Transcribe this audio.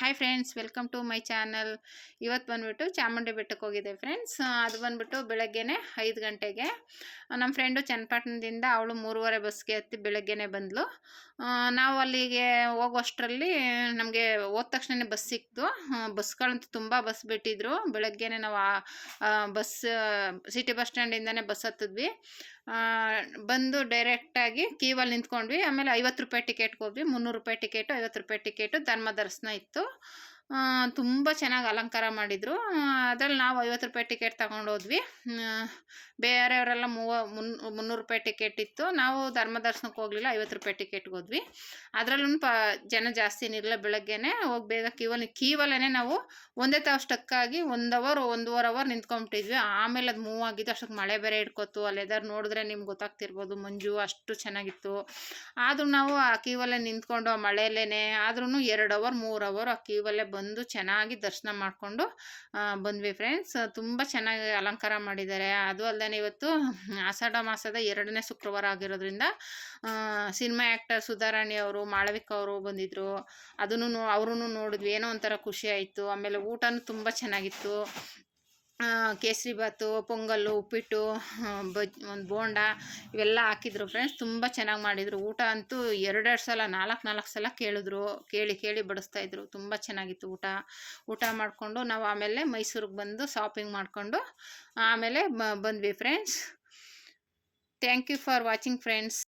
Hi friends, welcome to my channel. ಇವತ್ತು ಬಂದುಬಿಟ್ಟು ಚಾಮುಂಡಿ ಬೆಟ್ಟಕ್ಕೆ ಹೋಗಿದ್ದೆ ಫ್ರೆಂಡ್ಸ್. ಅದು ಬಂದುಬಿಟ್ಟು ಬೆಳಗ್ಗೆನೆ 5 ಗಂಟೆಗೆ. ನಮ್ಮ ಫ್ರೆಂಡು ಚನ್ನಪಟ್ಟಣದಿಂದ ಅವಳು 3:30 ಬಸ್ಗೆ ಹತ್ತಿ ಬೆಳಗ್ಗೆನೆ ಬಂದಳು. ನಾವು ಅಲ್ಲಿಗೆ ಹೋಗೋಷ್ಟರಲ್ಲಿ ನಮಗೆ ಹೋದ ತಕ್ಷಣವೇ ಬಸ್ ಸಿಕ್ತು. ಬಸ್ಗಳಂತೂ ತುಂಬ ಬಸ್ ಬಿಟ್ಟಿದ್ರು. ಬೆಳಗ್ಗೆನೆ ನಾವು ಬಸ್ ಸಿಟಿ ಬಸ್ ಸ್ಟ್ಯಾಂಡಿಂದನೇ ಬಸ್ ಹತ್ತಿದ್ವಿ. ಬಂದು ಡೈರೆಕ್ಟಾಗಿ ಕ್ಯೂವಲ್ಲಿ ನಿಂತ್ಕೊಂಡ್ವಿ. ಆಮೇಲೆ 50 ರೂಪಾಯಿ ಟಿಕೆಟ್ಗೆ ಹೋದ್ವಿ. 300 ರೂಪಾಯಿ ಟಿಕೆಟು, 50 ರೂಪಾಯಿ ಟಿಕೆಟು, ಧರ್ಮ ದರ್ಶನ ಇತ್ತು. ತುಂಬ ಚೆನ್ನಾಗಿ ಅಲಂಕಾರ ಮಾಡಿದರು. ಅದರಲ್ಲಿ ನಾವು 50 ರೂಪಾಯಿ ಟಿಕೆಟ್ ತಗೊಂಡೋದ್ವಿ. ಬೇರೆಯವರೆಲ್ಲ 300 ರೂಪಾಯಿ ಟಿಕೆಟ್ ಇತ್ತು. ನಾವು ಧರ್ಮ ದರ್ಶನಕ್ಕೆ ಹೋಗಲಿಲ್ಲ, 50 ರೂಪಾಯಿ ಟಿಕೆಟ್ಗೆ ಹೋದ್ವಿ. ಅದರಲ್ಲೂ ಜನ ಜಾಸ್ತಿ ಇರಲಿಲ್ಲ. ಬೆಳಗ್ಗೆನೆ ಹೋಗಿ ಬೇಗ ಕ್ಯೂವಲ್ಲೇ ನಾವು ಒಂದೇ ತಾವು ಸ್ಟಕ್ಕಾಗಿ 1 ಅವರ್ 1.5 ಅವರ್ ನಿಂತ್ಕೊಂಬಿಟ್ಟಿದ್ವಿ. ಆಮೇಲೆ ಅದು ಮೂವ್ ಆಗಿದ್ದು. ಅಷ್ಟಕ್ಕೆ ಮಳೆ ಬೇರೆ ಹಿಡ್ಕೊತು. ಅಲ್ಲೆದಾರು ನೋಡಿದ್ರೆ ನಿಮ್ಗೆ ಗೊತ್ತಾಗ್ತಿರ್ಬೋದು, ಮಂಜು ಅಷ್ಟು ಚೆನ್ನಾಗಿತ್ತು. ಆದರೂ ನಾವು ಆ ಕ್ಯೂವಲ್ಲೇ ನಿಂತ್ಕೊಂಡು ಆ ಮಳೆಯಲ್ಲೇ ಆದ್ರೂ 2 ಅವರ್ 3 ಅವರ್ ಆ ಕ್ಯೂವಲ್ಲೇ ಬಂದು ಚೆನ್ನಾಗಿ ದರ್ಶನ ಮಾಡಿಕೊಂಡು ಬಂದ್ವಿ ಫ್ರೆಂಡ್ಸ್. ತುಂಬ ಚೆನ್ನಾಗಿ ಅಲಂಕಾರ ಮಾಡಿದ್ದಾರೆ. ಅದು ಅಲ್ಲದೆ ಇವತ್ತು ಆಷಾಢ ಮಾಸದ 2ನೇ ಶುಕ್ರವಾರ ಆಗಿರೋದ್ರಿಂದ ಸಿನಿಮಾ ಆ್ಯಕ್ಟರ್ ಸುಧಾರಾಣಿ ಅವರು, ಮಾಳವಿಕ ಅವರು ಬಂದಿದ್ದರು. ಅದನ್ನು ಅವ್ರೂ ನೋಡಿದ್ವಿ. ಏನೋ ಒಂಥರ ಖುಷಿ ಆಯಿತು. ಆಮೇಲೆ ಊಟನೂ ತುಂಬ ಚೆನ್ನಾಗಿತ್ತು. ಕೇಸರಿ ಬಾತು, ಪೊಂಗಲ್ಲು, ಉಪ್ಪಿಟ್ಟು, ಒಂದು ಬೋಂಡ ಇವೆಲ್ಲ ಹಾಕಿದ್ರು ಫ್ರೆಂಡ್ಸ್. ತುಂಬ ಚೆನ್ನಾಗಿ ಮಾಡಿದರು. ಊಟ ಅಂತೂ 2 ಸಲ 4 ಸಲ ಕೇಳಿ ಬಡಿಸ್ತಾಯಿದ್ರು. ತುಂಬ ಚೆನ್ನಾಗಿತ್ತು ಊಟ ಮಾಡಿಕೊಂಡು ನಾವು ಆಮೇಲೆ ಮೈಸೂರಿಗೆ ಬಂದು ಶಾಪಿಂಗ್ ಮಾಡಿಕೊಂಡು ಆಮೇಲೆ ಬಂದ್ವಿ friends. Thank you for watching friends.